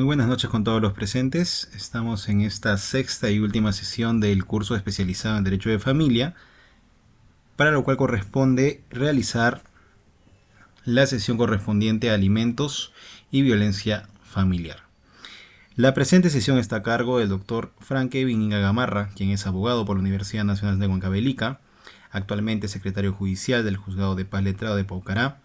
Muy buenas noches con todos los presentes. Estamos en esta sexta y última sesión del curso especializado en Derecho de Familia, para lo cual corresponde realizar la sesión correspondiente a alimentos y violencia familiar. La presente sesión está a cargo del doctor Frank Kevin Inga Gamarra, quien es abogado por la Universidad Nacional de Huancavelica, actualmente secretario judicial del Juzgado de Paz Letrado de Paucará,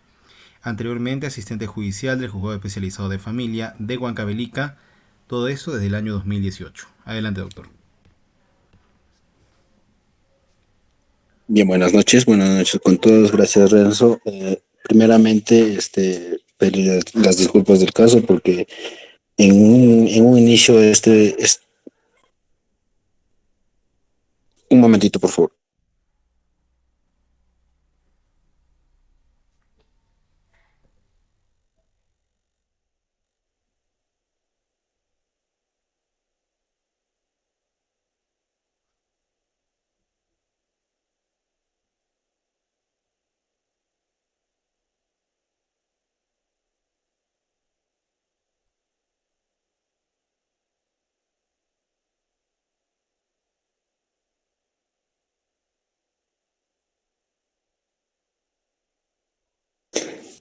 anteriormente asistente judicial del Juzgado Especializado de Familia de Huancavelica, todo eso desde el año 2018. Adelante, doctor. Bien, buenas noches con todos. Gracias, Renzo. Primeramente, pedir las disculpas del caso porque en un inicio, un momentito, por favor.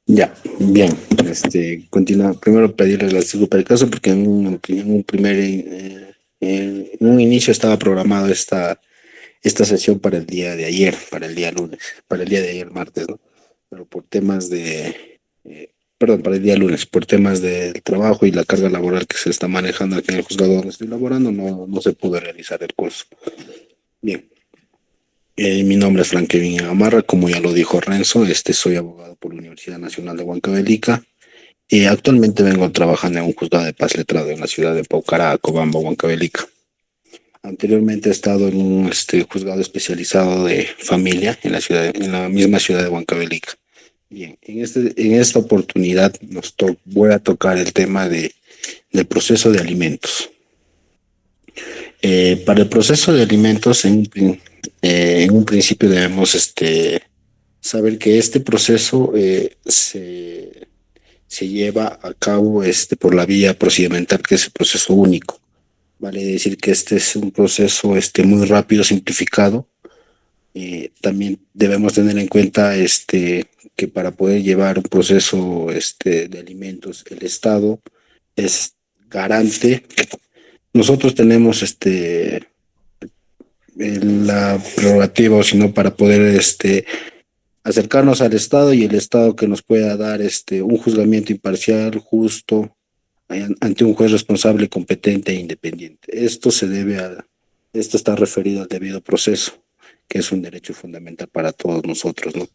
Ya, bien. Continúa. Primero pedirles las disculpas del caso porque en un inicio estaba programado esta sesión para el día de ayer, para el día lunes, para el día de ayer martes, ¿no? Pero por temas perdón, para el día lunes, por temas del trabajo y la carga laboral que se está manejando aquí en el juzgado donde estoy laborando, no se pudo realizar el curso. Bien, mi nombre es Frank Kevin Gamarra, como ya lo dijo Renzo, soy abogado por la Universidad Nacional de Huancavelica. Y actualmente vengo trabajando en un juzgado de paz letrado en la ciudad de Paucará, Cobamba, Huancavelica. Anteriormente he estado en un juzgado especializado de familia en en la misma ciudad de Huancavelica. Bien, en esta oportunidad voy a tocar el tema del proceso de alimentos. Para el proceso de alimentos, en un principio debemos saber que este proceso se lleva a cabo por la vía procedimental, que es el proceso único. Vale decir que este es un proceso muy rápido, simplificado. También debemos tener en cuenta que para poder llevar un proceso de alimentos, el Estado es garante. Nosotros tenemos la prerrogativa, o si no, para poder acercarnos al Estado y el Estado que nos pueda dar un juzgamiento imparcial, justo, ante un juez responsable, competente e independiente. Esto está referido al debido proceso, que es un derecho fundamental para todos nosotros, ¿no?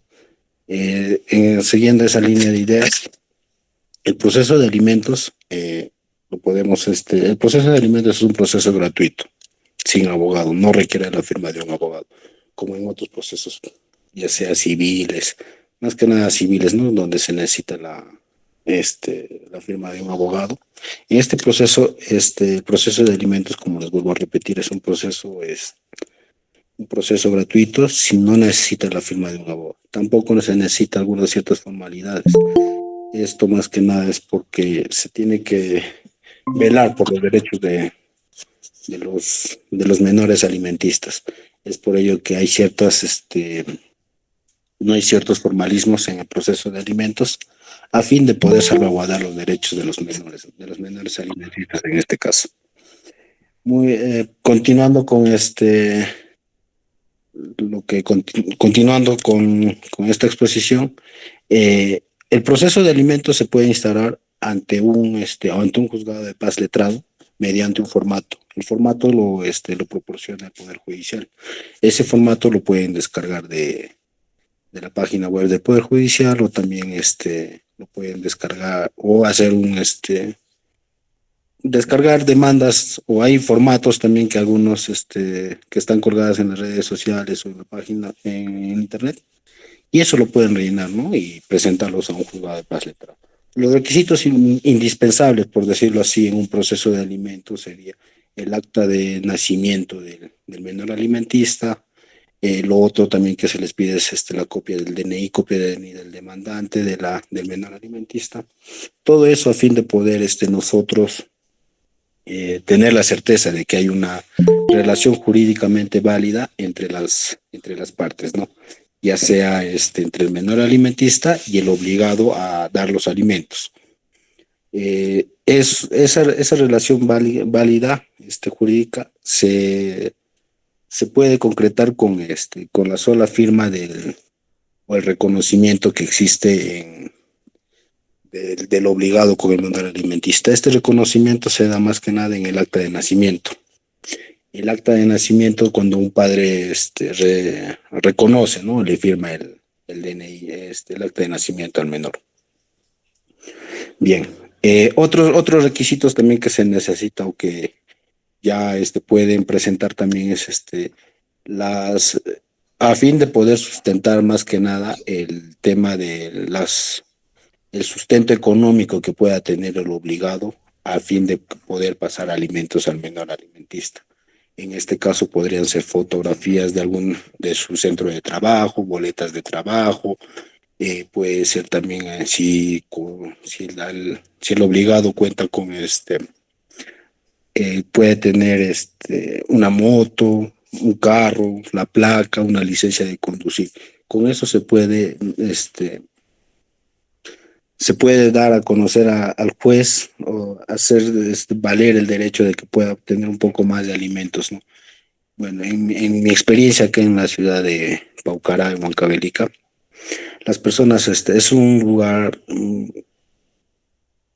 Siguiendo esa línea de ideas, el proceso de alimentos, el proceso de alimentos es un proceso gratuito, sin abogado, no requiere la firma de un abogado, como en otros procesos, ya sea civiles, más que nada civiles, ¿no? Donde se necesita la firma de un abogado. En este proceso, el proceso de alimentos, como les vuelvo a repetir, es un proceso gratuito si no necesita la firma de un abogado. Tampoco se necesita algunas ciertas formalidades. Esto más que nada es porque se tiene que velar por los derechos de los menores alimentistas. Es por ello que no hay ciertos formalismos en el proceso de alimentos a fin de poder salvaguardar los derechos de los menores alimentistas en este caso. Continuando con continuando con esta exposición, el proceso de alimentos se puede instalar ante un juzgado de paz letrado mediante un formato. El formato lo proporciona el Poder Judicial. Ese formato lo pueden descargar de la página web del Poder Judicial, o también lo pueden descargar o hacer descargar demandas, o hay formatos también que algunos que están colgadas en las redes sociales o en la página en internet, y eso lo pueden rellenar, ¿no? Y presentarlos a un juzgado de paz letrado. Los requisitos indispensables, por decirlo así, en un proceso de alimentos sería el acta de nacimiento del menor alimentista. Lo otro también que se les pide es la copia del DNI, copia del DNI del demandante, del menor alimentista. Todo eso a fin de poder nosotros tener la certeza de que hay una relación jurídicamente válida entre las partes, ¿no? Ya sea entre el menor alimentista y el obligado a dar los alimentos. Esa relación válida jurídica se puede concretar con la sola firma o el reconocimiento que existe del obligado con el menor alimentista. Este reconocimiento se da más que nada en el acta de nacimiento. El acta de nacimiento, cuando un padre reconoce, ¿no? Le firma el DNI, el acta de nacimiento al menor. Bien. Otros requisitos también que se necesita o que ya pueden presentar también es las a fin de poder sustentar más que nada el tema de el sustento económico que pueda tener el obligado a fin de poder pasar alimentos al menor alimentista. En este caso podrían ser fotografías de su centro de trabajo, boletas de trabajo, puede ser también si el obligado cuenta con puede tener una moto, un carro, la placa, una licencia de conducir. Con eso se puede dar a conocer al juez o hacer valer el derecho de que pueda obtener un poco más de alimentos, ¿no? Bueno, en mi experiencia aquí en la ciudad de Paucará, en Huancavelica, las personas, es un lugar,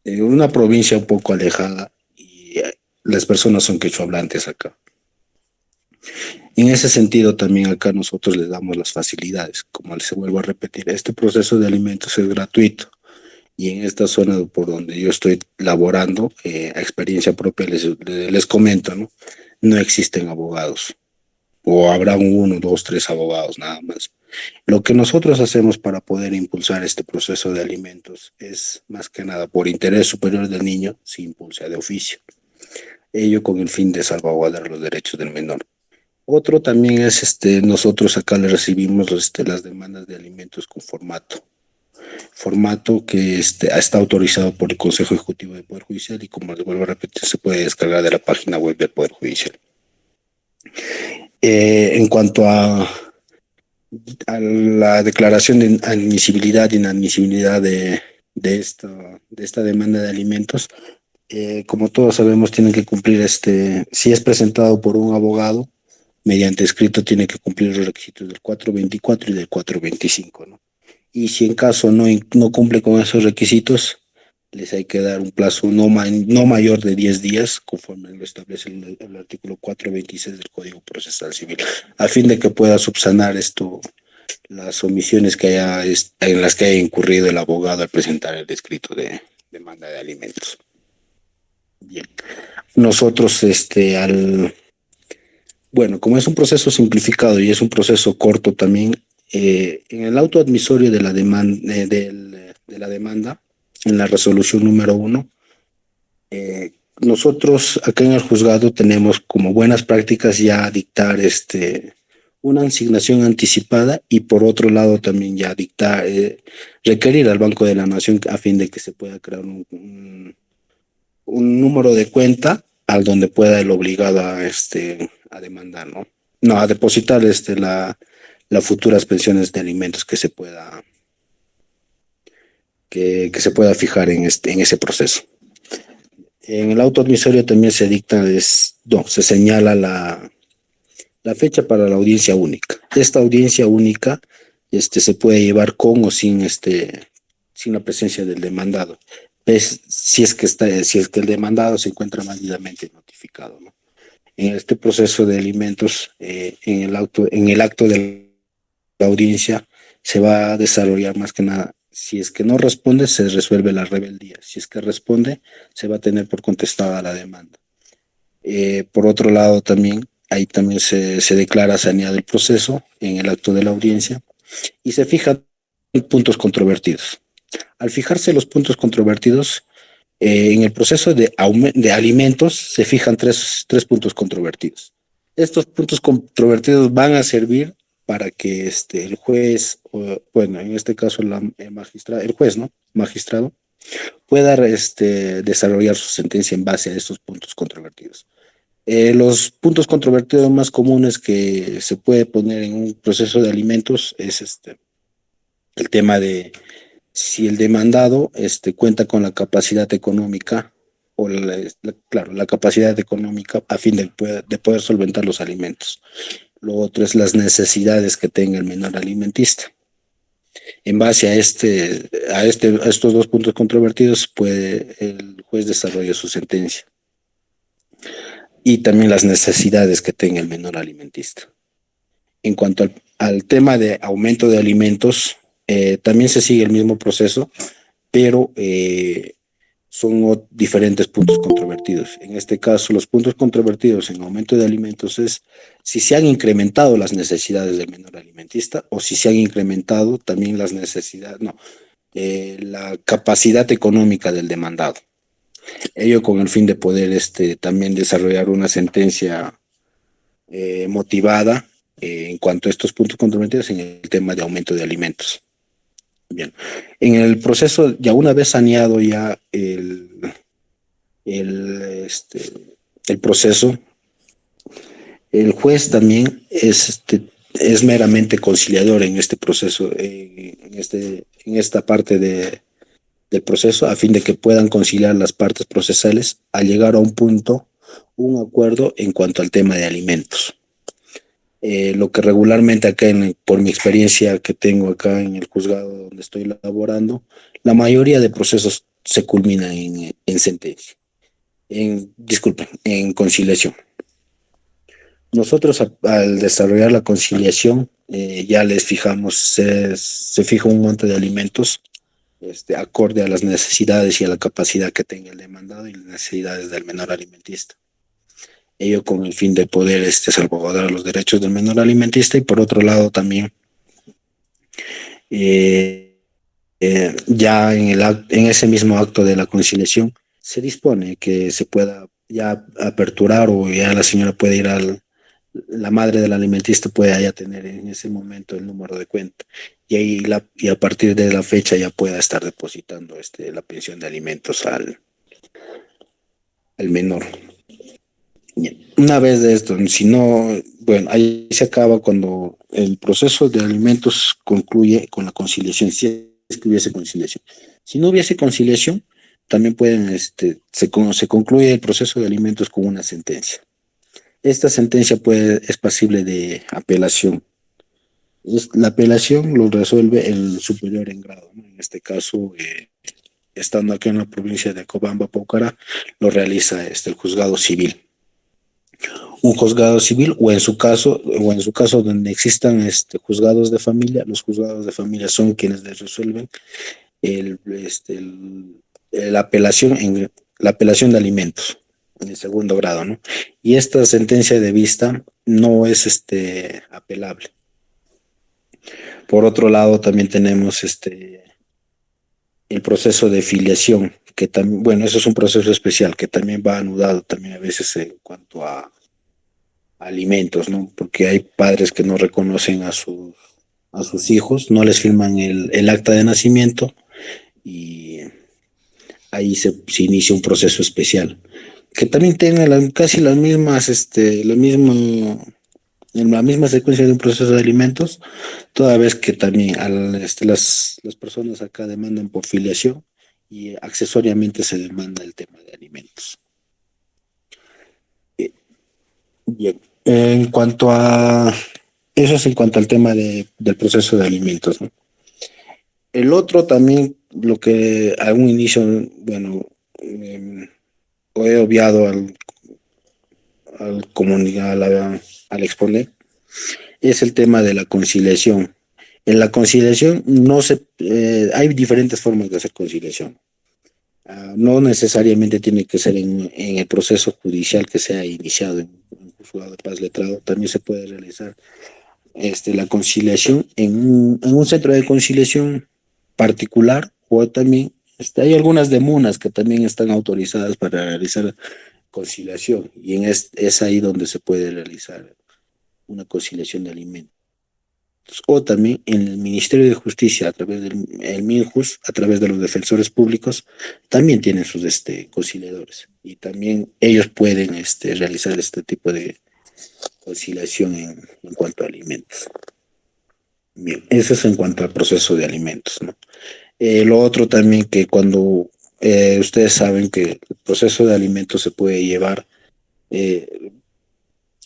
una provincia un poco alejada y las personas son quechohablantes acá. En ese sentido, también acá nosotros les damos las facilidades. Como les vuelvo a repetir, este proceso de alimentos es gratuito. Y en esta zona por donde yo estoy laborando, a experiencia propia les comento, ¿no? No existen abogados. O habrá uno, dos, tres abogados nada más. Lo que nosotros hacemos para poder impulsar este proceso de alimentos es, más que nada, por interés superior del niño, se impulsa de oficio. Ello con el fin de salvaguardar los derechos del menor. Otro también es, nosotros acá le recibimos las demandas de alimentos con formato que está autorizado por el Consejo Ejecutivo del Poder Judicial y, como les vuelvo a repetir, se puede descargar de la página web del Poder Judicial. En cuanto a la declaración de admisibilidad e inadmisibilidad de esta demanda de alimentos, como todos sabemos, tienen que cumplir, si es presentado por un abogado, mediante escrito tiene que cumplir los requisitos del 424 y del 425, ¿no? Y si en caso no cumple con esos requisitos, les hay que dar un plazo no mayor de 10 días, conforme lo establece el artículo 426 del Código Procesal Civil, a fin de que pueda subsanar las omisiones en las que haya incurrido el abogado al presentar el escrito de demanda de alimentos. Bien. Nosotros, bueno, como es un proceso simplificado y es un proceso corto también, en el auto admisorio de la demanda, en la resolución número 1, nosotros acá en el juzgado tenemos como buenas prácticas ya dictar una asignación anticipada y por otro lado también ya dictar, requerir al Banco de la Nación a fin de que se pueda crear un número de cuenta al donde pueda el obligado a demandar, ¿no? No, a depositar las futuras pensiones de alimentos que se pueda fijar en ese proceso. En el auto admisorio también se dicta, se señala la fecha para la audiencia única. Esta audiencia única se puede llevar con o sin la presencia del demandado. Si es que el demandado se encuentra válidamente notificado, ¿no? En este proceso de alimentos, en el acto de la audiencia se va a desarrollar más que nada. Si es que no responde, se resuelve la rebeldía. Si es que responde, se va a tener por contestada la demanda. Por otro lado, ahí también se declara sanidad del proceso en el acto de la audiencia y se fijan puntos controvertidos. Al fijarse los puntos controvertidos, en el proceso de alimentos se fijan tres puntos controvertidos. Estos puntos controvertidos van a servir para que el juez, bueno, en este caso el juez, ¿no? Magistrado, pueda desarrollar su sentencia en base a estos puntos controvertidos. Los puntos controvertidos más comunes que se puede poner en un proceso de alimentos es el tema de si el demandado cuenta con la capacidad económica o claro, la capacidad económica a fin de poder solventar los alimentos. Lo otro es las necesidades que tenga el menor alimentista. En base a estos dos puntos controvertidos, puede el juez desarrollar su sentencia. Y también las necesidades que tenga el menor alimentista. En cuanto al tema de aumento de alimentos, también se sigue el mismo proceso, pero son diferentes puntos controvertidos. En este caso, los puntos controvertidos en aumento de alimentos es si se han incrementado las necesidades del menor alimentista o si se han incrementado también las necesidades, no, la capacidad económica del demandado. Ello con el fin de poder también desarrollar una sentencia motivada en cuanto a estos puntos controvertidos en el tema de aumento de alimentos. Bien, en el proceso, ya una vez saneado ya el, el proceso, el juez también es meramente conciliador en este proceso, en esta parte del proceso, a fin de que puedan conciliar las partes procesales al llegar a un punto, un acuerdo en cuanto al tema de alimentos. Lo que regularmente acá, por mi experiencia que tengo acá en el juzgado donde estoy laborando, la mayoría de procesos se culminan en sentencia, disculpen, en conciliación. Nosotros al desarrollar la conciliación, ya les fijamos, se fija un monte de alimentos acorde a las necesidades y a la capacidad que tenga el demandado y las necesidades del menor alimentista. Ello con el fin de poder salvaguardar los derechos del menor alimentista y por otro lado también ya en ese mismo acto de la conciliación se dispone que se pueda ya aperturar o ya la señora puede ir la madre del alimentista puede ya tener en ese momento el número de cuenta y ahí y a partir de la fecha ya pueda estar depositando la pensión de alimentos al menor. Una vez de esto, si no, bueno, ahí se acaba cuando el proceso de alimentos concluye con la conciliación, si es que hubiese conciliación. Si no hubiese conciliación, también se concluye el proceso de alimentos con una sentencia. Esta sentencia es pasible de apelación. La apelación lo resuelve el superior en grado, ¿no? En este caso, estando aquí en la provincia de Cobamba, Paucará, lo realiza el juzgado civil. Un juzgado civil o en su caso donde existan juzgados de familia, los juzgados de familia son quienes resuelven la apelación de alimentos en el segundo grado, ¿no? Y esta sentencia de vista no es apelable. Por otro lado, también tenemos el proceso de filiación, que también, bueno, eso es un proceso especial que también va anudado también a veces en cuanto a alimentos, ¿no? Porque hay padres que no reconocen a sus hijos, no les firman el acta de nacimiento y ahí se inicia un proceso especial que también tiene casi las mismas, en la misma secuencia de un proceso de alimentos, toda vez que también las personas acá demandan por filiación y accesoriamente se demanda el tema de alimentos. Bien. En cuanto a eso es en cuanto al tema del proceso de alimentos, ¿no? El otro también, lo que a un inicio, bueno, he obviado al comunicar, al exponer, es el tema de la conciliación. En la conciliación hay diferentes formas de hacer conciliación. No necesariamente tiene que ser en el proceso judicial que sea iniciado en un juzgado de paz letrado, también se puede realizar la conciliación en un centro de conciliación particular o también hay algunas demunas que también están autorizadas para realizar conciliación y es ahí donde se puede realizar una conciliación de alimentos. o también en el Ministerio de Justicia, a través del el MINJUS, a través de los defensores públicos, también tienen sus conciliadores y también ellos pueden realizar este tipo de conciliación en cuanto a alimentos. Bien, eso es en cuanto al proceso de alimentos, ¿no? Lo otro también que cuando ustedes saben que el proceso de alimentos se puede llevar eh,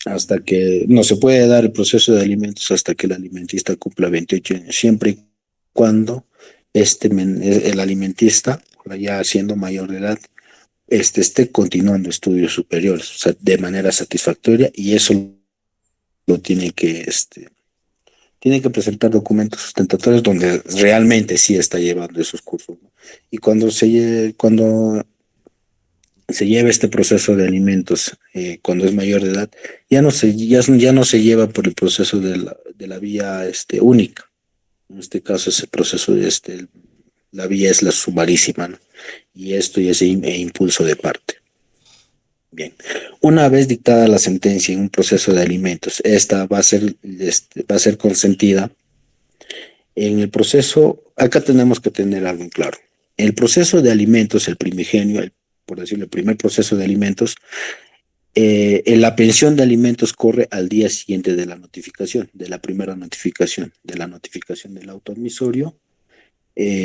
hasta que no se puede dar el proceso de alimentos hasta que el alimentista cumpla 28 años, siempre y cuando el alimentista, ya siendo mayor de edad, esté continuando estudios superiores, o sea, de manera satisfactoria, y eso lo tiene que presentar documentos sustentatorios donde realmente sí está llevando esos cursos, ¿no? Y cuando se lleva este proceso de alimentos cuando es mayor de edad, ya no se lleva por el proceso de la vía única. En este caso es el proceso la vía es la sumarísima, ¿no? Y esto ya es impulso de parte. Bien, una vez dictada la sentencia en un proceso de alimentos, esta va a ser consentida. En el proceso, acá tenemos que tener algo en claro. El proceso de alimentos, el primigenio, por decirlo, el primer proceso de alimentos, en la pensión de alimentos corre al día siguiente de la notificación, de la primera notificación, de la notificación del auto admisorio.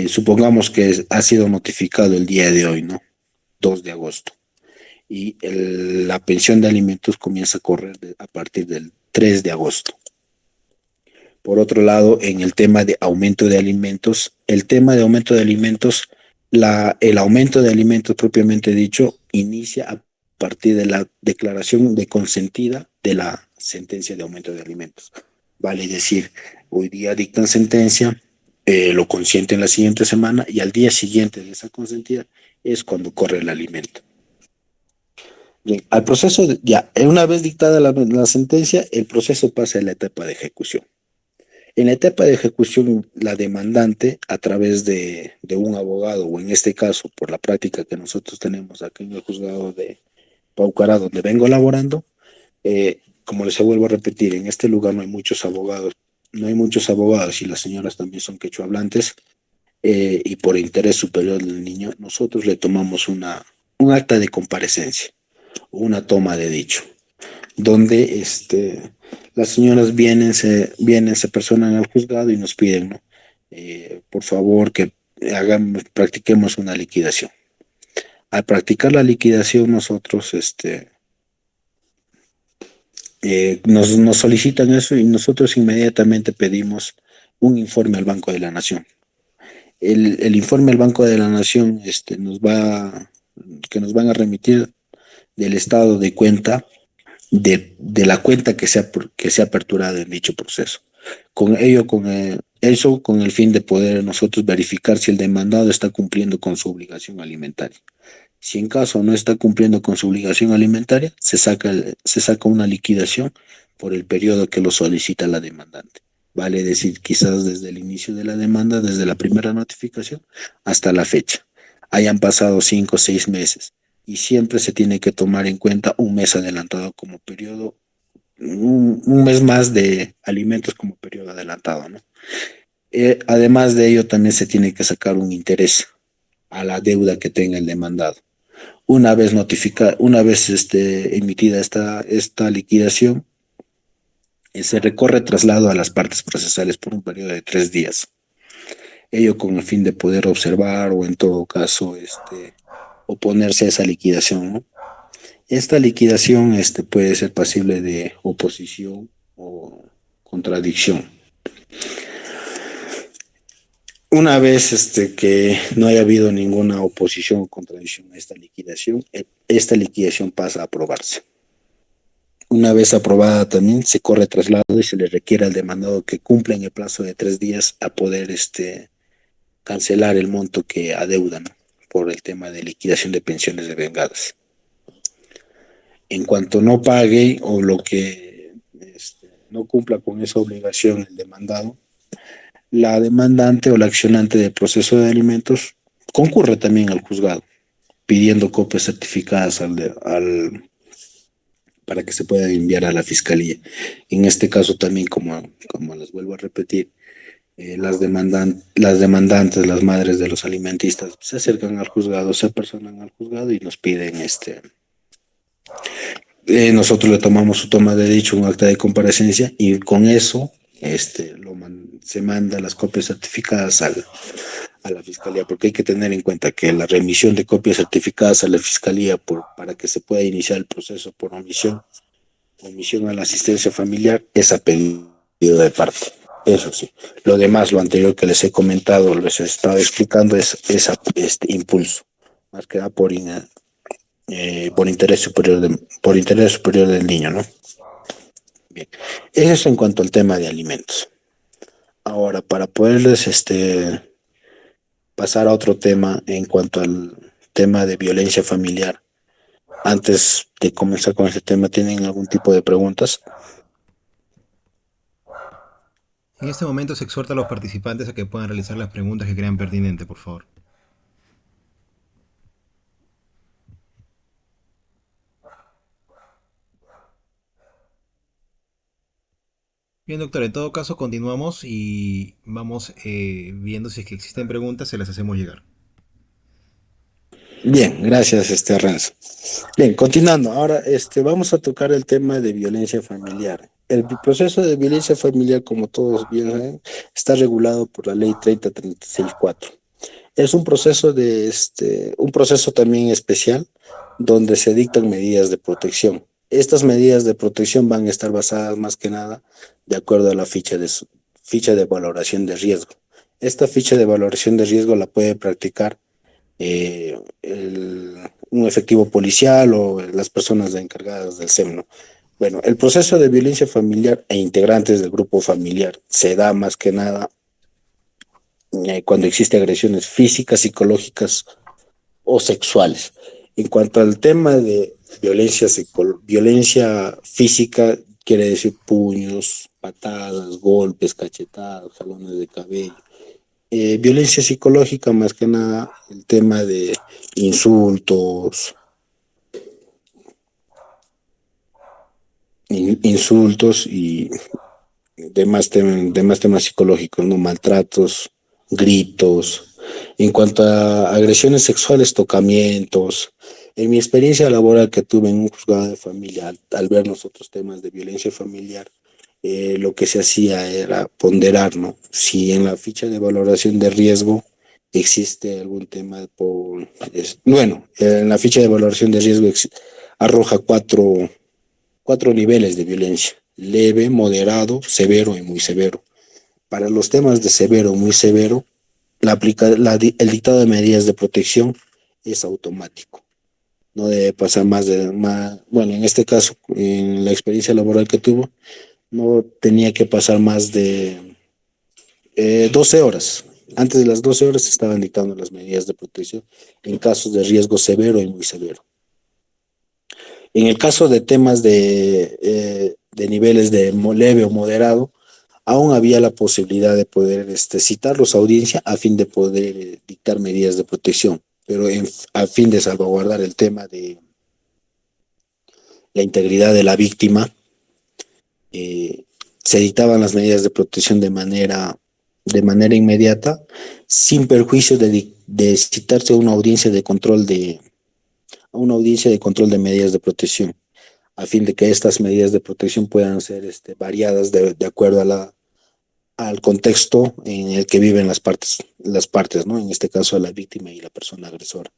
Supongamos que ha sido notificado el día de hoy, ¿no? 2 de agosto. Y la pensión de alimentos comienza a correr a partir del 3 de agosto. Por otro lado, en el tema de aumento de alimentos, el tema de aumento de alimentos, el aumento de alimentos propiamente dicho, inicia a partir de la declaración de consentida de la sentencia de aumento de alimentos. Vale decir, hoy día dictan sentencia, lo consienten la siguiente semana y al día siguiente de esa consentida es cuando corre el alimento. Bien, al proceso, ya, una vez dictada la sentencia, el proceso pasa a la etapa de ejecución. En la etapa de ejecución, la demandante, a través de un abogado, o en este caso, por la práctica que nosotros tenemos aquí en el juzgado de Paucará, donde vengo laborando, como les vuelvo a repetir, en este lugar no hay muchos abogados y las señoras también son quechohablantes, y por interés superior del niño, nosotros le tomamos un acta de comparecencia, una toma de dicho donde las señoras se personan al juzgado y nos piden, ¿no? Por favor, que practiquemos una liquidación. Al practicar la liquidación, nosotros nos solicitan eso y nosotros inmediatamente pedimos un informe al Banco de la Nación. El informe al Banco de la Nación que nos van a remitir del estado de cuenta de la cuenta que se ha aperturado en dicho proceso. Con ello, con el fin de poder nosotros verificar si el demandado está cumpliendo con su obligación alimentaria. Si en caso no está cumpliendo con su obligación alimentaria, se saca una liquidación por el periodo que lo solicita la demandante. Vale decir, quizás desde el inicio de la demanda, desde la primera notificación hasta la fecha. Hayan pasado 5 o 6 meses y siempre se tiene que tomar en cuenta un mes adelantado como periodo, un mes más de alimentos como periodo adelantado, ¿no? Además de ello, también se tiene que sacar un interés a la deuda que tenga el demandado. Una vez emitida esta liquidación, se recorre traslado a las partes procesales por un periodo de 3 días. Ello con el fin de poder observar o en todo caso oponerse a esa liquidación, ¿no? Esta liquidación puede ser pasible de oposición o contradicción. Una vez que no haya habido ninguna oposición o contradicción a esta liquidación pasa a aprobarse. Una vez aprobada también se corre traslado y se le requiere al demandado que cumpla en el plazo de 3 días a poder cancelar el monto que adeudan, ¿no? Por el tema de liquidación de pensiones de vengadas. En cuanto no pague o lo que no cumpla con esa obligación el demandado, la demandante o la accionante del proceso de alimentos concurre también al juzgado, pidiendo copias certificadas para que se pueda enviar a la fiscalía. En este caso también, como les vuelvo a repetir, las demandantes, las madres de los alimentistas, se acercan al juzgado, se personan al juzgado y nos piden nosotros le tomamos su toma de dicho, un acta de comparecencia, y con eso se manda las copias certificadas a la fiscalía, porque hay que tener en cuenta que la remisión de copias certificadas a la fiscalía para que se pueda iniciar el proceso por omisión a la asistencia familiar es a pedido de parte. Eso sí. Lo demás, lo anterior que les he comentado, les he estado explicando, es este impulso, más que nada por interés superior del niño, ¿no? Bien. Eso es en cuanto al tema de alimentos. Ahora, para poderles pasar a otro tema en cuanto al tema de violencia familiar, antes de comenzar con ese tema, ¿tienen algún tipo de preguntas? En este momento se exhorta a los participantes a que puedan realizar las preguntas que crean pertinentes, por favor. Bien, doctor, en todo caso continuamos y vamos viendo si es que existen preguntas, se las hacemos llegar. Bien, gracias, Renzo. Bien, continuando. Ahora, vamos a tocar el tema de violencia familiar. El proceso de violencia familiar, como todos bien saben, está regulado por la ley 3036-4. Es un proceso también especial donde se dictan medidas de protección. Estas medidas de protección van a estar basadas más que nada de acuerdo a la ficha de valoración de riesgo. Esta ficha de valoración de riesgo la puede practicar un efectivo policial o las personas encargadas del SEM, ¿no? Bueno, el proceso de violencia familiar e integrantes del grupo familiar se da más que nada cuando existe agresiones físicas, psicológicas o sexuales. En cuanto al tema de violencia física, quiere decir puños, patadas, golpes, cachetadas, jalones de cabello. Violencia psicológica, más que nada, el tema de insultos, insultos y demás temas psicológicos, ¿no? Maltratos, gritos. En cuanto a agresiones sexuales, tocamientos. En mi experiencia laboral que tuve en un juzgado de familia, al ver nosotros temas de violencia familiar, lo que se hacía era ponderar, ¿no? Si en la ficha de valoración de riesgo existe algún tema bueno, en la ficha de valoración de riesgo arroja cuatro niveles de violencia: leve, moderado, severo y muy severo. Para los temas de severo, muy severo, el dictado de medidas de protección es automático. No debe pasar bueno, en este caso, en la experiencia laboral que tuvo, no tenía que pasar más de 12 horas. Antes de las 12 horas se estaban dictando las medidas de protección en casos de riesgo severo y muy severo. En el caso de temas de niveles de leve o moderado, aún había la posibilidad de poder citarlos a audiencia a fin de poder dictar medidas de protección, pero a fin de salvaguardar el tema de la integridad de la víctima, eh, se dictaban las medidas de protección de manera inmediata, sin perjuicio de citarse a una audiencia de control de medidas de protección, a fin de que estas medidas de protección puedan ser variadas de acuerdo al contexto en el que viven las partes, ¿no? En este caso, la víctima y la persona agresora.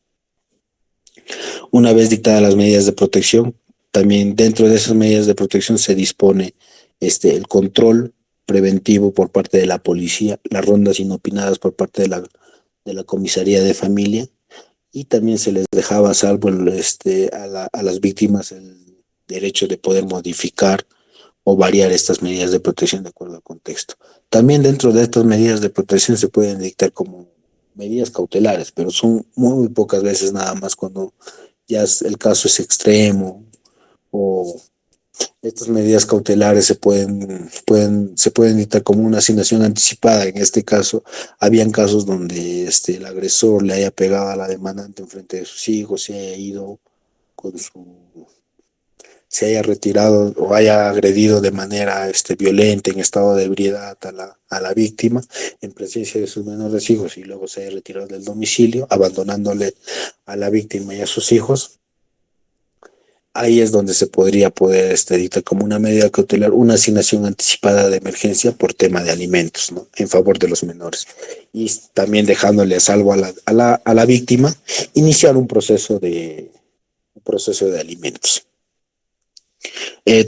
Una vez dictadas las medidas de protección, también dentro de esas medidas de protección se dispone el control preventivo por parte de la policía, las rondas inopinadas por parte de la comisaría de familia, y también se les dejaba a salvo a las víctimas el derecho de poder modificar o variar estas medidas de protección de acuerdo al contexto. También dentro de estas medidas de protección se pueden dictar como medidas cautelares, pero son muy pocas veces nada más cuando ya el caso es extremo, o estas medidas cautelares se pueden dictar como una asignación anticipada. En este caso, habían casos donde el agresor le haya pegado a la demandante en frente de sus hijos, se haya ido con su se haya retirado o haya agredido de manera violenta en estado de ebriedad a la víctima en presencia de sus menores hijos y luego se haya retirado del domicilio, abandonándole a la víctima y a sus hijos, ahí es donde se podría poder dictar como una medida cautelar una asignación anticipada de emergencia por tema de alimentos, ¿no? En favor de los menores. Y también dejándole a salvo a la víctima, iniciar un proceso de alimentos.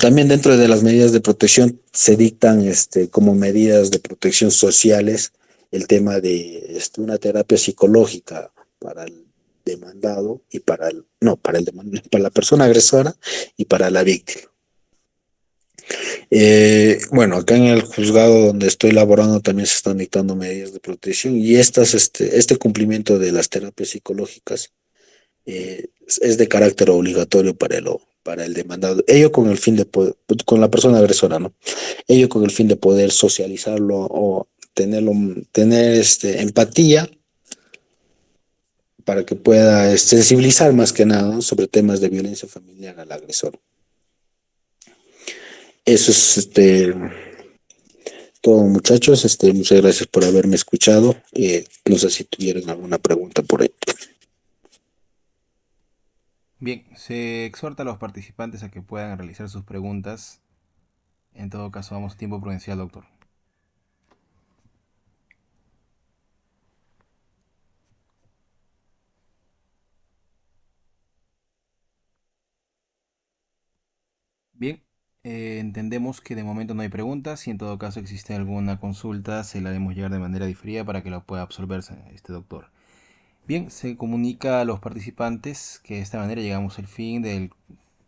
También dentro de las medidas de protección se dictan como medidas de protección sociales el tema de una terapia psicológica para el demandado y para el, no, para el para la persona agresora y para la víctima. Bueno, acá en el juzgado donde estoy laborando también se están dictando medidas de protección y este cumplimiento de las terapias psicológicas es de carácter obligatorio para el demandado. Ello con el fin de poder, con la persona agresora, ¿no? Ello con el fin de poder socializarlo o tener empatía para que pueda sensibilizar más que nada, ¿no? Sobre temas de violencia familiar al agresor. Eso es todo, muchachos. Muchas gracias por haberme escuchado. No sé si tuvieran alguna pregunta por ahí. Bien, se exhorta a los participantes a que puedan realizar sus preguntas. En todo caso, vamos a tiempo prudencial, doctor. Bien, entendemos que de momento no hay preguntas. Si en todo caso existe alguna consulta, se la haremos llegar de manera diferida para que la pueda absorberse este doctor. Bien, se comunica a los participantes que de esta manera llegamos al fin del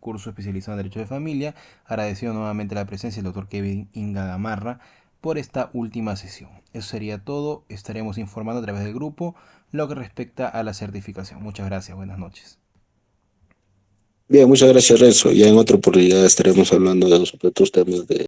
curso especializado en Derecho de Familia, agradeciendo nuevamente la presencia del doctor Kevin Inga Gamarra por esta última sesión. Eso sería todo, estaremos informando a través del grupo lo que respecta a la certificación. Muchas gracias, buenas noches. Bien, muchas gracias, Renzo. Ya en otra oportunidad estaremos hablando de los otros temas de